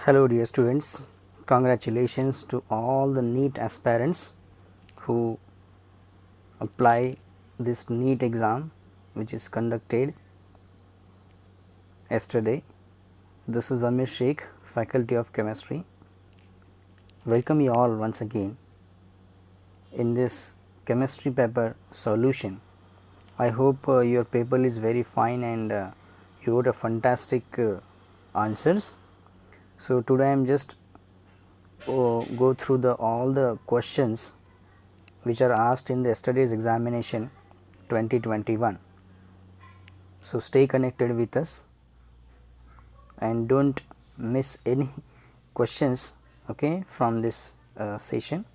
Hello dear students, congratulations to all the NEET aspirants who apply this NEET exam which is conducted yesterday. This is Amir Sheikh, Faculty of Chemistry. Welcome you all once again in this chemistry paper solution. I hope your paper is very fine and you wrote a fantastic answers. So, today I am just go through all the questions which are asked in the yesterday's examination 2021. So, stay connected with us and do not miss any questions from this session.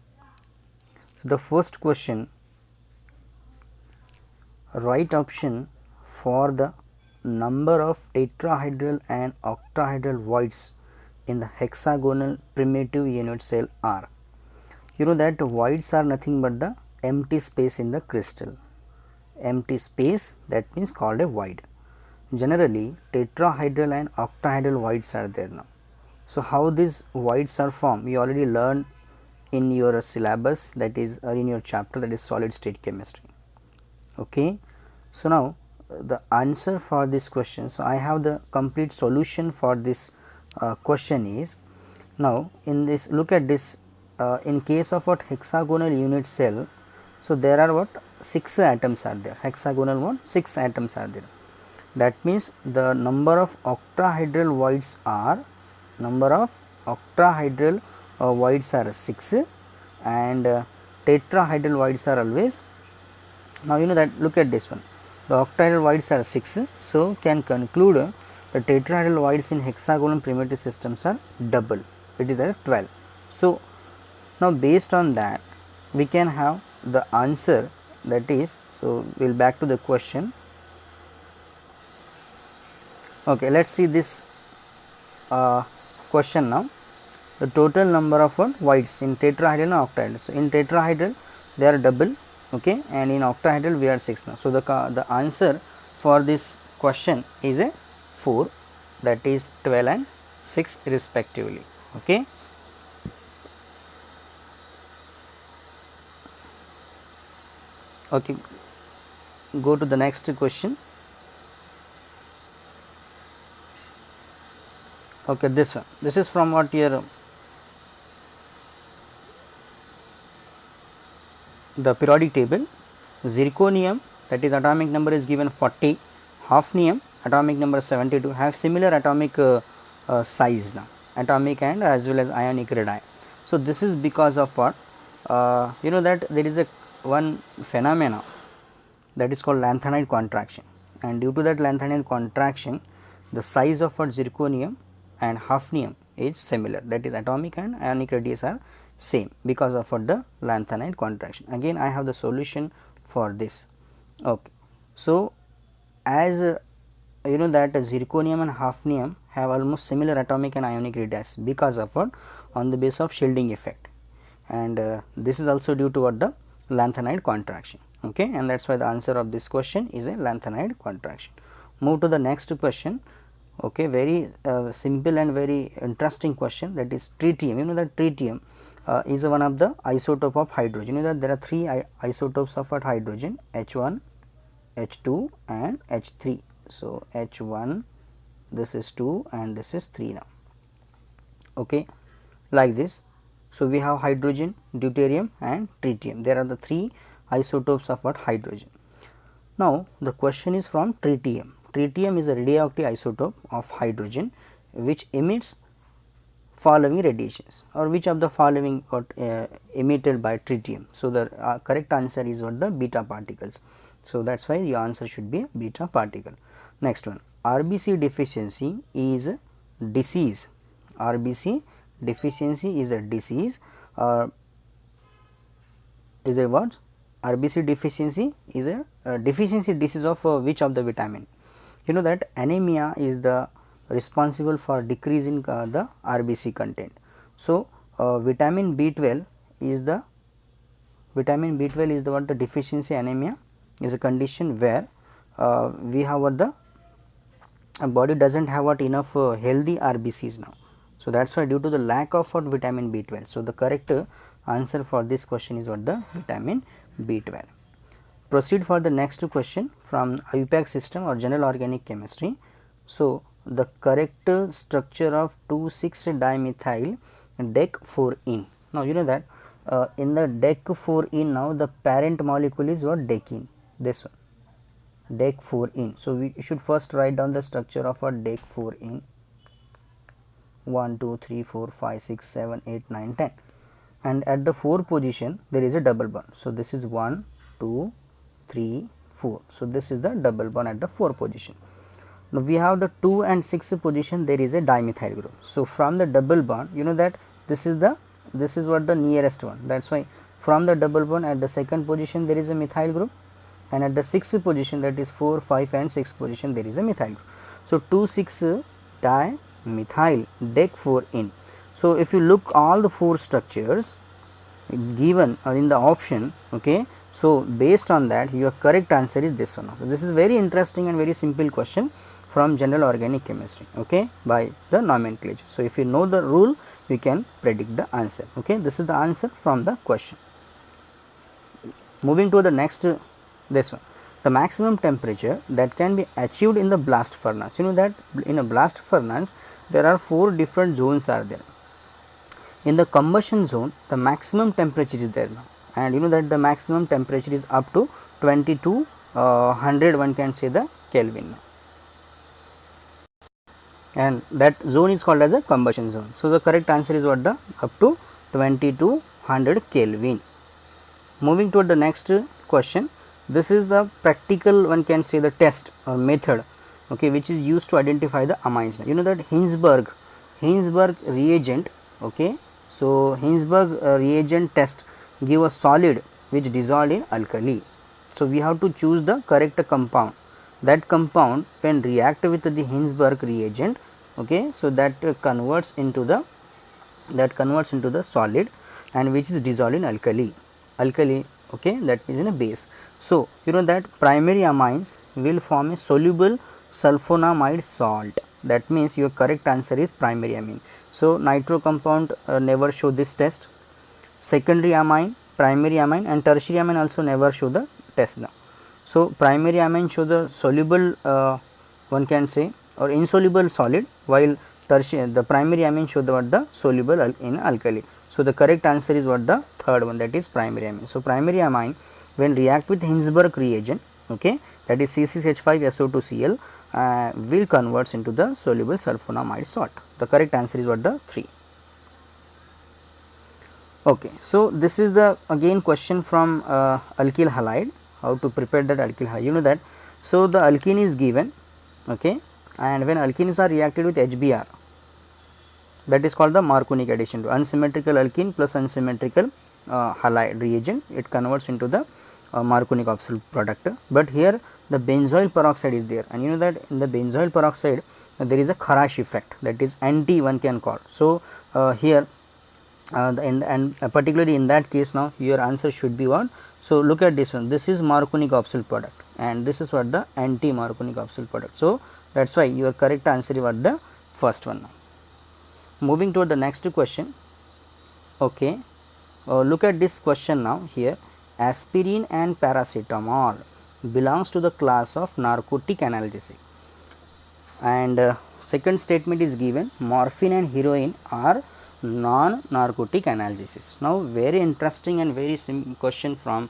So, the first question, right option for the number of tetrahedral and octahedral voids in the hexagonal primitive unit cell are. You know that voids are nothing but the empty space in the crystal. Empty space, that means called a void. Generally tetrahedral and octahedral voids are there now. So, how these voids are formed, you already learned in your syllabus, that is in your chapter, that is solid state chemistry. Okay. So, now the answer for this question. So, I have the complete solution for this question is, now in this, look at this, in case of what hexagonal unit cell. So, there are what 6 atoms are there, hexagonal what 6 atoms are there. That means the number of octahedral voids are, voids are 6 and tetrahedral voids are always. Now, you know that, look at this one, the octahedral voids are 6. So, can conclude the tetrahedral voids in hexagonal primitive systems are double, it is at 12. So, now based on that we can have the answer, that is, so we will back to the question. Okay, let us see this question now. The total number of voids in tetrahedral and octahedral. So, in tetrahedral they are double, okay, and in octahedral we are 6 now. So, the answer for this question is a 4, that is 12 and 6 respectively. Okay. Okay, go to the next question. Okay, this one, this is from what your the periodic table. Zirconium, that is atomic number is given 40, hafnium atomic number 72 have similar atomic size now, atomic and as well as ionic radii. So, this is because of what, you know that there is a one phenomena that is called Lanthanide contraction, and due to that Lanthanide contraction the size of what zirconium and hafnium is similar, that is atomic and ionic radii are same because of what the Lanthanide contraction. Again I have the solution for this. Okay. So, as you know that zirconium and hafnium have almost similar atomic and ionic radii because of what, on the basis of shielding effect, and this is also due to what, the Lanthanide contraction. Okay, and that is why the answer of this question is a Lanthanide contraction. Move to the next question. Okay, very simple and very interesting question, that is tritium. You know that tritium is one of the isotope of hydrogen. You know that there are 3 isotopes of what, hydrogen, H1, H2 and H3. So, H1, this is 2 and this is 3 now. Okay, like this. So, we have hydrogen, deuterium and tritium, there are the 3 isotopes of what, hydrogen. Now, the question is from tritium. Tritium is a radioactive isotope of hydrogen which emits following radiations, or which of the following got emitted by tritium. So, the correct answer is what, the beta particles. So, that is why your answer should be beta particle. Next one, RBC deficiency is a disease. RBC deficiency is a disease, is a what? RBC deficiency is a deficiency disease of which of the vitamin? You know that anemia is the responsible for decrease in the RBC content. So, vitamin B12 is the what, the deficiency anemia is a condition where we have what, the body does not have what, enough healthy RBCs now. So that's why due to the lack of what vitamin B12. So the correct answer for this question is what the vitamin B12. Proceed for the next question from IUPAC system or general organic chemistry. So the correct structure of 2,6-dimethyl dec-4-ene. Now you know that in the dec-4-ene now the parent molecule is what? Decene, this one, dec-4-ene. So we should first write down the structure of a dec-4-ene. 1 2 3 4 5 6 7 8 9 10, and at the 4 position there is a double bond. So this is 1 2 3 4. So this is the double bond at the 4 position. Now we have the 2 and 6 position, there is a dimethyl group. So from the double bond, you know that this is what the nearest one. That's why from the double bond at the second position there is a methyl group, and at the 6th position, that is 4 5 and 6 position, there is a methyl group. So 2,6-dimethyl dec-4-ene. So if you look all the 4 structures given in the option, okay, so based on that your correct answer is this one. So this is very interesting and very simple question from general organic chemistry, okay, by the nomenclature. So if you know the rule, we can predict the answer, okay. This is the answer from the question. Moving to the next, this one, the maximum temperature that can be achieved in the blast furnace. You know that in a blast furnace there are 4 different zones are there. In the combustion zone the maximum temperature is there now, and you know that the maximum temperature is up to 2200, one can say the Kelvin, and that zone is called as a combustion zone. So the correct answer is what? The up to 2200 Kelvin. Moving to the next question, this is the practical, one can say the test or method, okay, which is used to identify the amines. You know that Hinsberg reagent, okay. So Hinsberg reagent test give a solid which dissolved in alkali. So we have to choose the correct compound. That compound when react with the Hinsberg reagent, okay, so that converts into the solid, and which is dissolved in alkali, okay, that is in a base. So you know that primary amines will form a soluble sulfonamide salt. That means your correct answer is primary amine. So nitro compound never show this test. Secondary amine, primary amine, and tertiary amine also never show the test now. So primary amine show the soluble, one can say, or insoluble solid, while the primary amine show the soluble in alkali. So the correct answer is what? The third one, that is primary amine. So primary amine when react with Hinsberg reagent, okay, that is C6H5SO2Cl, will converts into the soluble sulfonamide salt. The correct answer is what? The 3. Okay, so this is the again question from alkyl halide, how to prepare that alkyl halide. You know that, so the alkene is given, okay, and when alkenes are reacted with HBr, that is called the Marconic addition, to unsymmetrical alkene plus unsymmetrical halide reagent, it converts into the Marconic absolute product. But here the benzoyl peroxide is there, and you know that in the benzoyl peroxide there is a Kharash effect, that is anti, one can call. So here and particularly in that case now your answer should be what? So look at this one, this is Marconic absolute product, and this is what? The anti Marconic absolute product. So that is why your correct answer is what? The first one. Now moving to the next question, okay, look at this question now. Here aspirin and paracetamol belongs to the class of narcotic analgesic, and second statement is given, morphine and heroin are non-narcotic analgesics. Now very interesting and very simple question from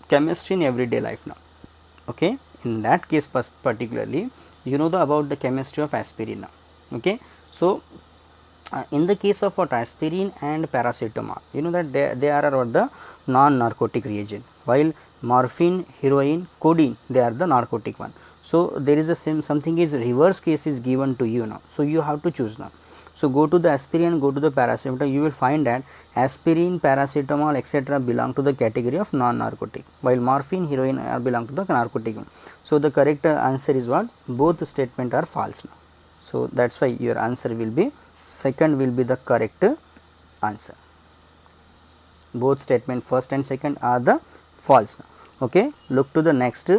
chemistry in everyday life now, okay. In that case particularly you know about the chemistry of aspirin now, okay. So in the case of what? Aspirin and paracetamol, you know that they are what? The non-narcotic reagent, while morphine, heroin, codeine, they are the narcotic one. So there is a something is reverse case is given to you now, so you have to choose now. So go to the aspirin, go to the paracetamol, you will find that aspirin, paracetamol, etc. belong to the category of non-narcotic, while morphine, heroin are belong to the narcotic one. So the correct answer is what? Both statement are false now. So that is why your answer will be second will be the correct answer. Both statement first and second are the false now, okay. Look to the next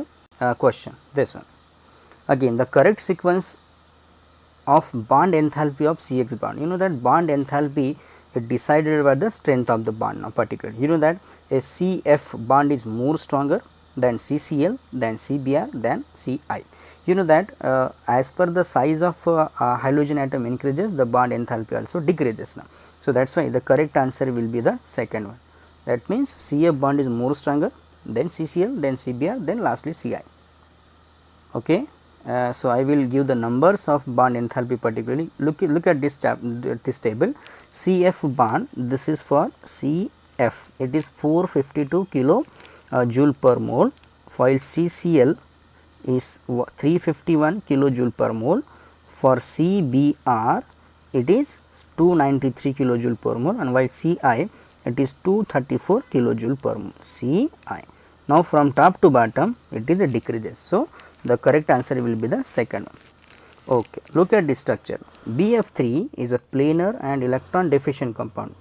question, this one. Again the correct sequence of bond enthalpy of CX bond. You know that bond enthalpy is decided by the strength of the bond now particularly. You know that a CF bond is more stronger than CCl, than CBr, than Ci. You know that as per the size of halogen atom increases, the bond enthalpy also decreases now. So, that is why the correct answer will be the second one. That means CF bond is more stronger, then CCl, then CBr, then lastly Ci. Okay. So, I will give the numbers of bond enthalpy particularly. Look at this table. CF bond, this is for CF, it is 452 kilo joule per mole, while CCl is 351 kilojoule per mole. For CBr it is 293 kilojoule per mole, and while Ci it is 234 kilojoule per mole. Ci. Now, from top to bottom it is a decreases. So, the correct answer will be the second one. Okay. Look at this structure. BF3 is a planar and electron deficient compound,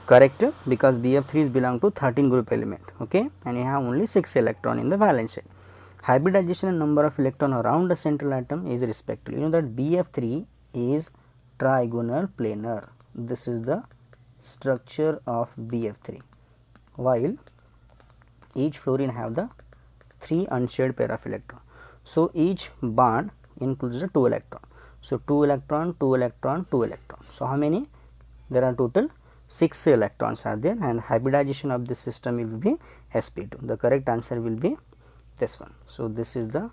correct, because BF3 is belong to 13 group element, okay, and you have only 6 electron in the valence shell. Hybridization and number of electron around the central atom is respectively. You know that BF3 is trigonal planar. This is the structure of BF3, while each fluorine have the 3 unshared pair of electron. So, each bond includes the 2 electron. So, 2 electron, 2 electron, 2 electron. So, how many? There are total 6 electrons are there, and hybridization of this system will be sp2. The correct answer will be this one. So, this is the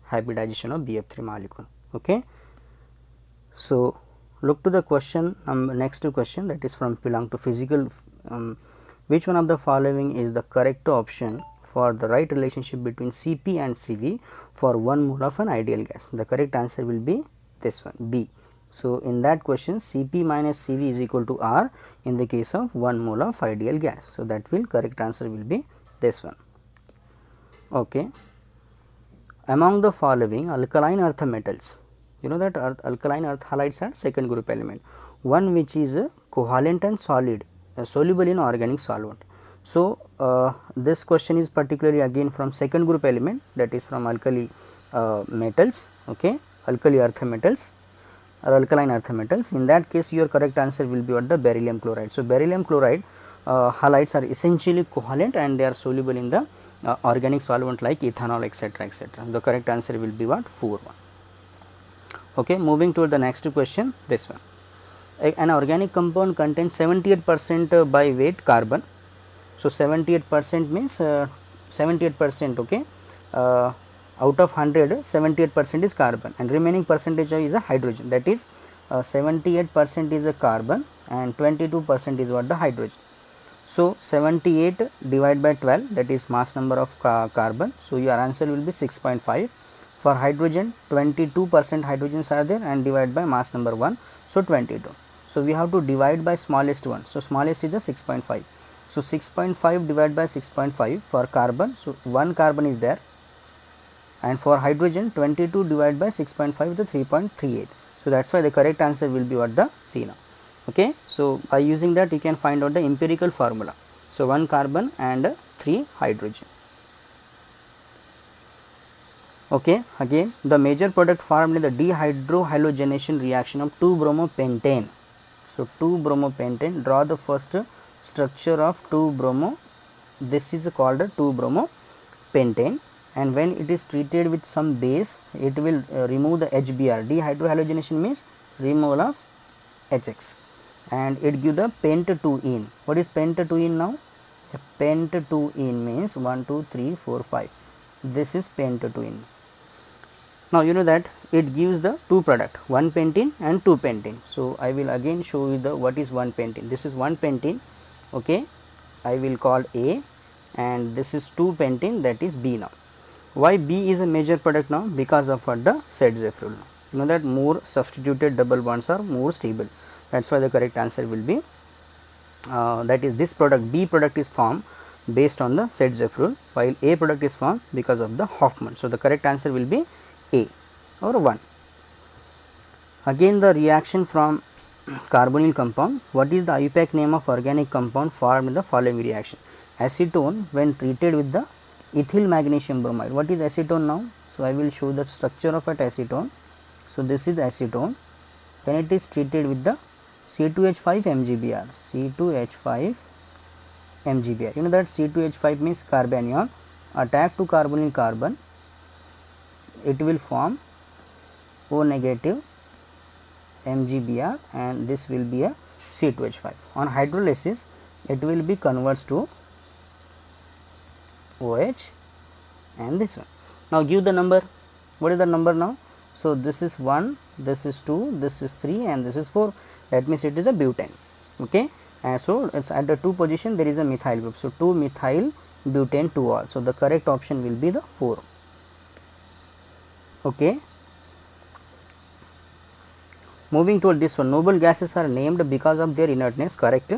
hybridization of BF3 molecule. Okay. So, look to the question, next question, that is from belong to physical. Which one of the following is the correct option for the right relationship between Cp and Cv for 1 mole of an ideal gas? The correct answer will be this one, B. So, in that question Cp minus Cv is equal to R in the case of 1 mole of ideal gas. So, that will correct answer will be this one. Okay. Among the following alkaline earth metals, you know that alkaline earth halides are second group element, one which is covalent and solid, soluble in organic solvent. So, this question is particularly again from second group element, that is from alkali metals, okay, alkali earth metals or alkaline earth metals. In that case your correct answer will be what, the beryllium chloride. So, beryllium chloride halides are essentially covalent and they are soluble in the organic solvent like ethanol, etc., etc. The correct answer will be what, 4-1. Okay, moving to the next question, this one. An organic compound contains 78% by weight carbon. So, 78% means 78%, okay, out of 100 78% is carbon and remaining percentage is a hydrogen, that is 78% is a carbon and 22% is what, the hydrogen. So, 78 divided by 12, that is mass number of carbon. So, your answer will be 6.5. For hydrogen 22% hydrogens are there and divide by mass number 1. So, 22. So, we have to divide by smallest one. So, smallest is a 6.5. So, 6.5 divided by 6.5 for carbon. So, 1 carbon is there, and for hydrogen 22 divided by 6.5 is the 3.38. So, that is why the correct answer will be what, the C now. Okay. So, by using that you can find out the empirical formula. So, 1 carbon and 3 hydrogen. Okay. Again the major product formed in the dehydrohalogenation reaction of 2-bromopentane. So, 2-bromopentane, draw the first structure of 2-bromo, this is called a 2-bromopentane, and when it is treated with some base it will remove the HBr. Dehydrohalogenation means removal of HX, and it give the pent-2-ene. What is pent-2-ene now? A pent-2-ene means 1, 2, 3, 4, 5. This is pent-2-ene. Now, you know that it gives the 2 product, 1 pentene and 2 pentene. So, I will again show you the what is 1 pentene. This is 1 pentene, okay, I will call A, and this is 2 pentene, that is B now. Why B is a major product now? Because of what, the Sedgwick rule. You know that more substituted double bonds are more stable. That is why the correct answer will be that is this product, B product is formed based on the Sedgwick rule, while A product is formed because of the Hoffman. So, the correct answer will be A or 1. Again the reaction from carbonyl compound. What is the IUPAC name of organic compound formed in the following reaction? Acetone when treated with the ethyl magnesium bromide. What is acetone now? So, I will show the structure of at acetone. So, this is acetone when it is treated with the C2H5 MgBr, C2H5 MgBr. You know that C2H5 means carbanion attack to carbonyl carbon, it will form O negative MgBr and this will be a C2H5. On hydrolysis it will be converts to OH and this one. Now give the number. What is the number now? So this is 1, this is 2, this is 3 and this is 4. That means it is a butane. Okay. And so it's at the 2 position there is a methyl group. So 2 methyl butane 2-ol. So the correct option will be the 4. Okay. Moving toward this one, noble gases are named because of their inertness, correct,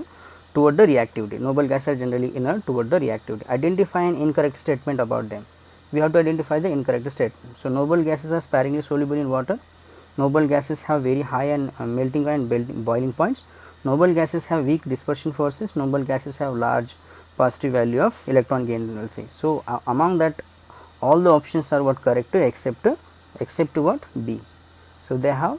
toward the reactivity. Noble gases are generally inert toward the reactivity. Identify an incorrect statement about them. We have to identify the incorrect statement. So noble gases are sparingly soluble in water. Noble gases have very high and melting and boiling points. Noble gases have weak dispersion forces. Noble gases have large positive value of electron gain phase. So among that, all the options are what correct except what B. So they have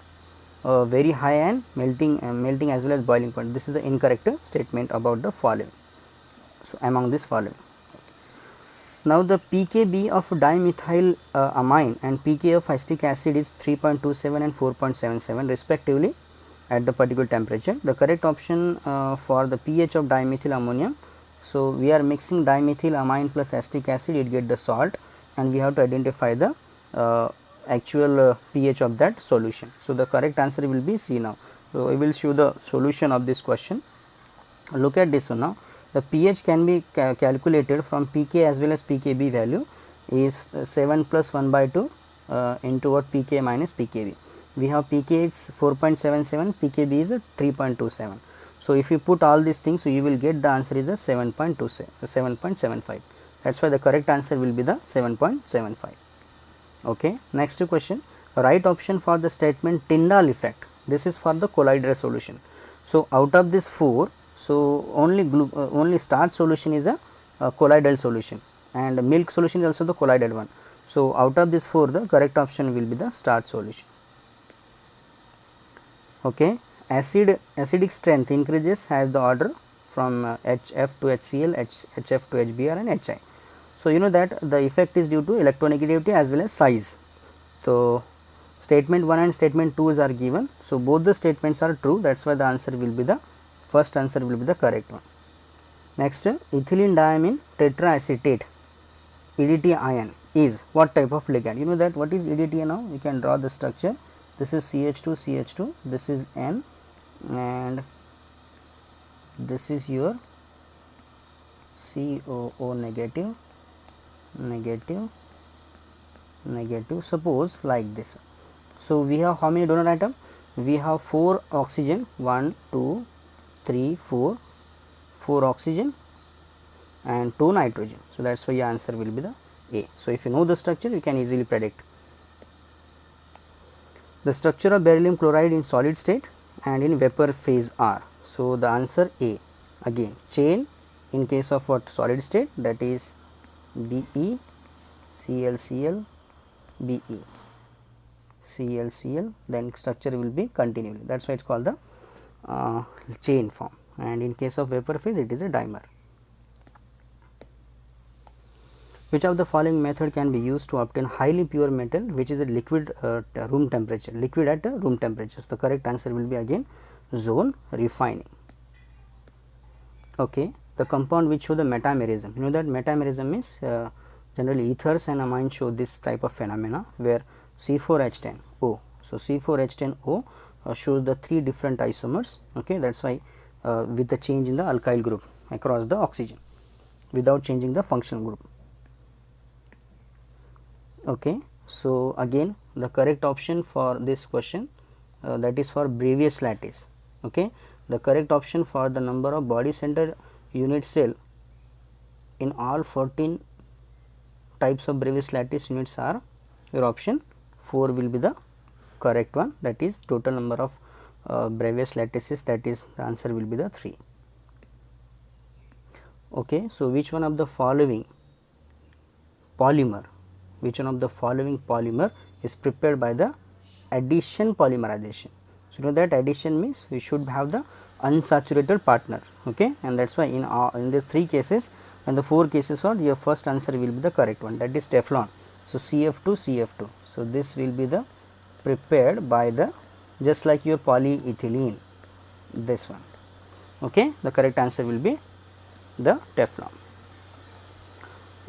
very high and melting as well as boiling point. This is the incorrect statement about the following. So among this following. Now the pKb of dimethyl amine and pK of acetic acid is 3.27 and 4.77 respectively at the particular temperature. The correct option for the pH of dimethyl ammonium. So we are mixing dimethyl amine plus acetic acid, it get the salt and we have to identify the actual pH of that solution. So the correct answer will be C now. So I will show the solution of this question. Look at this one now. The pH can be calculated from pK as well as pKb value is 7 plus 1 by 2 into what pK minus pKb. We have pK is 4.77, pKb is 3.27. So if you put all these things, so you will get the answer is a 7.75. That's why the correct answer will be the 7.75. Okay. Next question, right option for the statement Tyndall effect. This is for the colloidal solution. So out of this 4, so only starch solution is a colloidal solution and milk solution is also the colloidal one. So out of this 4, the correct option will be the starch solution. Okay. Acidic strength increases as the order from HF to HCl, HF to HBr and HI. So you know that the effect is due to electronegativity as well as size. So statement 1 and statement 2 are given. So both the statements are true. That's why the answer will be the first answer will be the correct one. Next, ethylene diamine tetraacetate EDT ion is what type of ligand? You know that what is EDT now? You can draw the structure. This is CH2, CH2. This is N, and this is your COO negative. Suppose like this. So we have how many donor atom? We have 4 oxygen, 1 2 3 4 oxygen and 2 nitrogen. So that's why your answer will be the A. So if you know the structure, you can easily predict the structure of beryllium chloride in solid state and in vapor phase are. So the answer A. Again chain in case of what solid state, that is BE ClCl BE ClCl, then structure will be continually. That's why it's called the chain form, and in case of vapor phase it is a dimer. Which of the following method can be used to obtain highly pure metal which is a liquid room temperature, liquid at room temperature? So the correct answer will be again zone refining. Okay. The compound which show the metamerism, you know that metamerism means generally ethers and amines show this type of phenomena where C4H10O. So C4H10O shows the 3 different isomers. Okay, that's why with the change in the alkyl group across the oxygen without changing the functional group. Okay, so again the correct option for this question that is for Bravais lattice. Okay, the correct option for the number of body centered unit cell in all 14 types of Bravais lattice units are your option 4 will be the correct one, that is total number of Bravais lattices, that is the answer will be the 3. Okay, so which one of the following polymer is prepared by the addition polymerization? So, you know that addition means we should have the unsaturated partner, okay, and that is why in these 3 cases and the 4 cases what your first answer will be the correct one, that is Teflon. So, CF2 CF2. So, this will be the prepared by the just like your polyethylene, this one, okay, the correct answer will be the Teflon.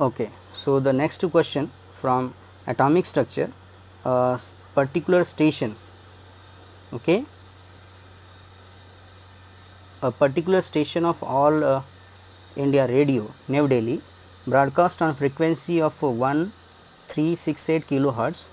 Okay. So, the next question from atomic structure, particular station, okay, a particular station of all India radio New Delhi broadcast on frequency of 1368 kilohertz.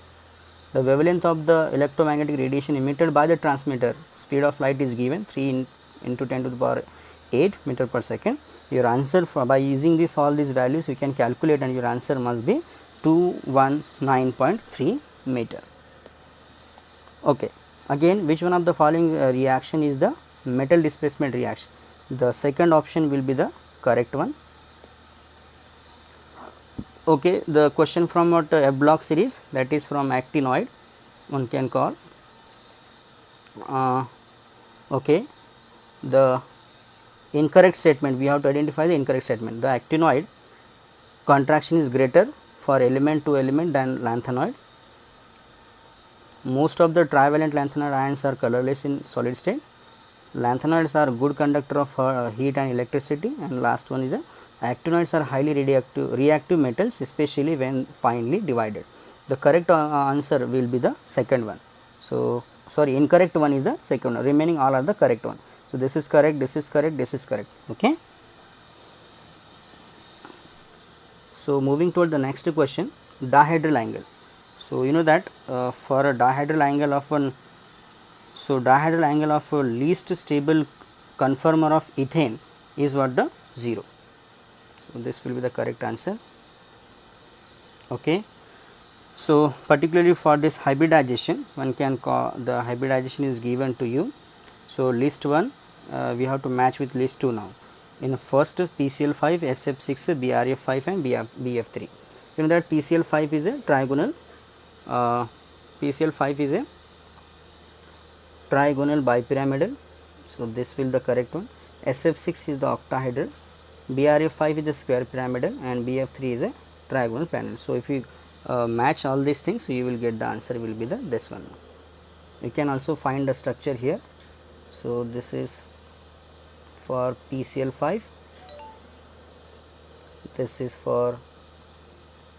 The wavelength of the electromagnetic radiation emitted by the transmitter, speed of light is given 3 into 10 to the power 8 meter per second. Your answer by using this all these values you can calculate, and your answer must be 219.3 meter. Okay. Again, which one of the following reaction is the metal displacement reaction? The second option will be the correct one. Okay, the question from what F block series, that is from actinoid, one can call. Okay, the incorrect statement, we have to identify the incorrect statement. The actinoid contraction is greater for element to element than lanthanide. Most of the trivalent lanthanide ions are colorless in solid state. Lanthanides are good conductor of heat and electricity, and last one is a actinoids are highly reactive metals, especially when finely divided. The correct answer will be the second one. So, sorry, incorrect one is the second one, remaining all are the correct one. So, this is correct, this is correct, this is correct. Okay. So, moving toward the next question, dihedral angle. So, you know that for a dihedral angle of one, so dihedral angle of least stable conformer of ethane is what, the 0. So, this will be the correct answer. Okay. So, particularly for this hybridization, one can call the hybridization is given to you. So, list 1 we have to match with list 2 now. In first PCl5, SF6, BRF5 and BF3. You know that PCl5 is a trigonal, PCl5 is a trigonal bipyramidal. So, this will the correct one. SF6 is the octahedral, BRF5 is the square pyramidal, and BF3 is a trigonal panel. So, if you match all these things, so you will get the answer will be the this one. You can also find the structure here. So, this is for PCl5, this is for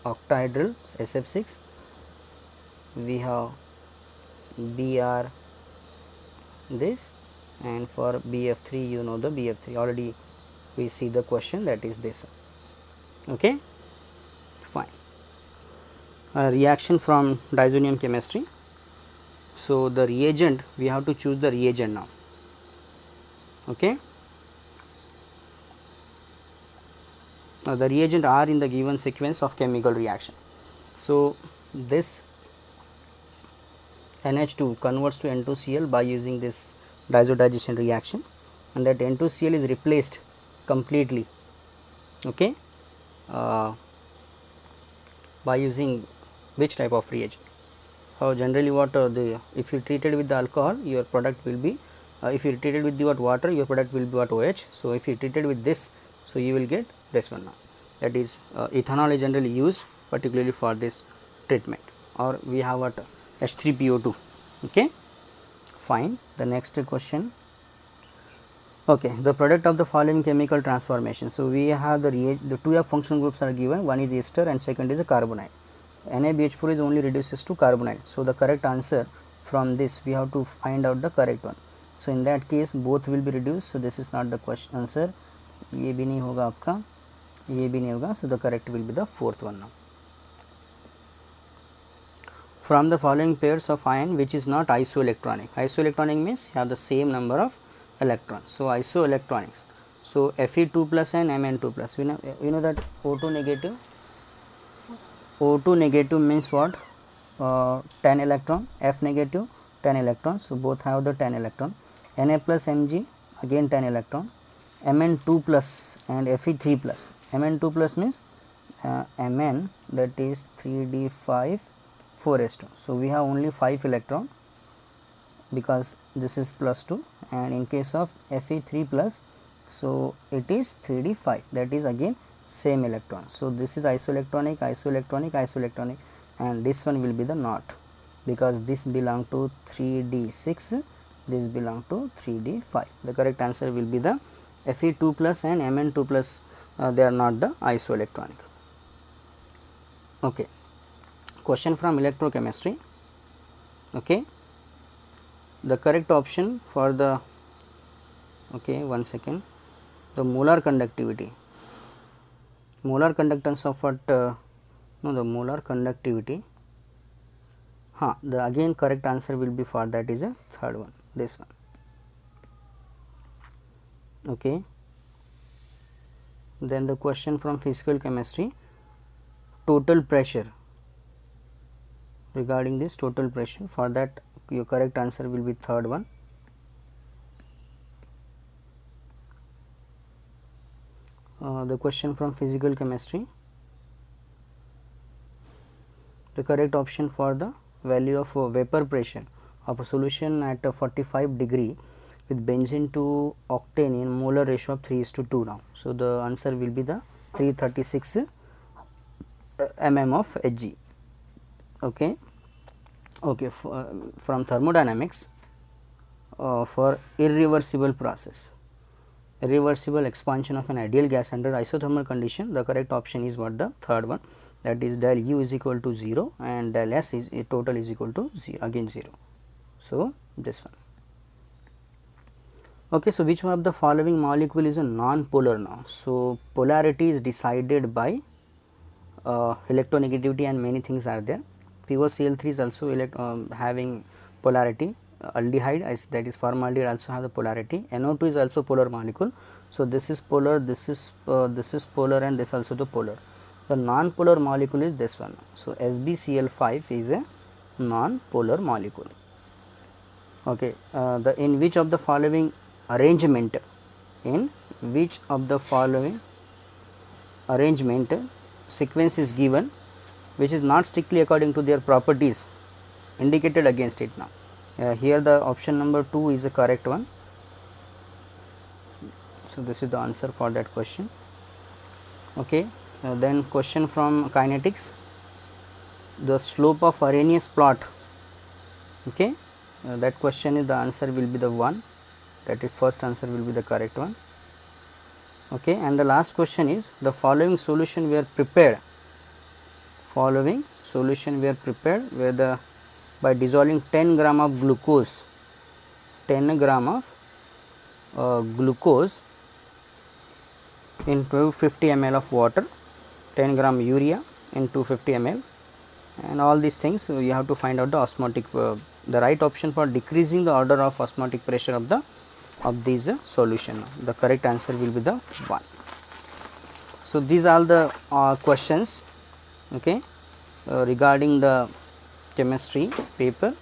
octahedral SF6, we have BR this, and for BF3 you know the BF3 already we see the question, that is this one. Okay, fine. Reaction from diazonium chemistry. So, the reagent, we have to choose the reagent now. Okay. Now, the reagent are in the given sequence of chemical reaction. So, this NH2 converts to N2Cl by using this diazotization reaction, and that N2Cl is replaced completely, okay, by using which type of reagent? How generally what if you treated with the alcohol, your product will be if you treated with the water, your product will be what, OH. So, if you treated with this, so you will get this one now, that is ethanol is generally used particularly for this treatment, or we have what, H3PO2. Okay, fine. The next question. Okay, the product of the following chemical transformation. So, we have the two of functional groups are given, one is ester and second is a carbonyl. NaBH4 is only reduces to carbonyl. So, the correct answer from this we have to find out the correct one. So, in that case both will be reduced. So, this is not the question answer, ये भी नहीं होगा आपका, ये भी नहीं होगा. So, the correct will be the fourth one now. From the following pairs of ion which is not isoelectronic. Isoelectronic means have the same number of electrons. So, isoelectronics. So, Fe2 plus and Mn2 plus. You know that O2 negative. O2 negative means what? 10 electron. F negative 10 electrons. So, both have the 10 electron. Na plus Mg again 10 electron. Mn2 plus and Fe3 plus. Mn2 plus means Mn, that is 3d5 4s2. So, we have only 5 electron because this is plus 2, and in case of Fe3 plus, so it is 3d5, that is again same electron. So this is isoelectronic, isoelectronic, isoelectronic, and this one will be the not, because this belong to 3d6, this belong to 3d5. The correct answer will be the Fe2 plus and Mn2 plus, they are not the isoelectronic. Okay. Question from electrochemistry. Okay. The correct option for the, okay, one second, the molar conductivity, molar conductance of what, no, the molar conductivity, the again correct answer will be for that is a third one, this one. Okay. Then the question from physical chemistry, total pressure, regarding this total pressure, for that your correct answer will be third one. The question from physical chemistry, the correct option for the value of vapor pressure of a solution at 45 degree with benzene to octane in molar ratio of 3:2 now. So the answer will be the 336 mm of Hg. Okay. Okay, from thermodynamics, for irreversible process, irreversible expansion of an ideal gas under isothermal condition, the correct option is what, the third one, that is del U is equal to 0 and del S is total is equal to 0, again 0. So this one. Okay, so which one of the following molecule is a non-polar now? So polarity is decided by electronegativity and many things are there. POCl3 is also having polarity. Aldehyde is, that is formaldehyde, also have the polarity. NO2 is also polar molecule. So this is polar, this is polar, and this also the polar. The non-polar molecule is this one. So SbCl5 is a non-polar molecule. Okay, the in which of the following arrangement, in which of the following arrangement sequence is given which is not strictly according to their properties indicated against it now. Here the option number 2 is the correct one. So this is the answer for that question. Okay. Then question from kinetics, the slope of Arrhenius plot. Okay. That question is, the answer will be the 1, that is first answer will be the correct one. Okay. And the last question is, the following solution were prepared, following solution were prepared where the by dissolving 10 gram of glucose, 10 gram of glucose in 250 ml of water, 10 gram urea in 250 ml, and all these things you have to find out the osmotic, the right option for decreasing the order of osmotic pressure of these solution. The correct answer will be the 1. So these are the questions, okay, regarding the chemistry paper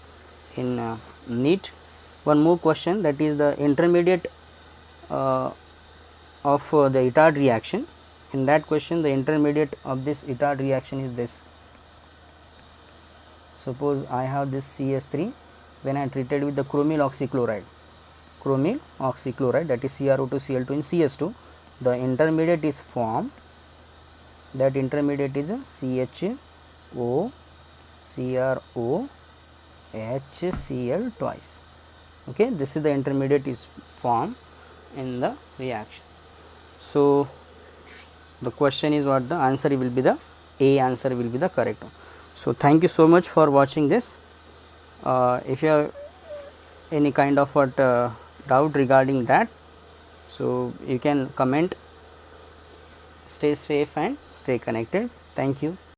in NEET. One more question, that is the intermediate of the Itard reaction. In that question, the intermediate of this Itard reaction is this. Suppose I have this CS3, when I treated with the chromyl oxychloride, that is CrO2Cl2 in CS2, the intermediate is formed, that intermediate is CHO CrO HCl twice. Okay, this is the intermediate is formed in the reaction. So the question is what, the answer will be the A answer will be the correct one. So thank you so much for watching this. If you have any kind of what doubt regarding that, so you can comment. Stay safe and stay connected. Thank you.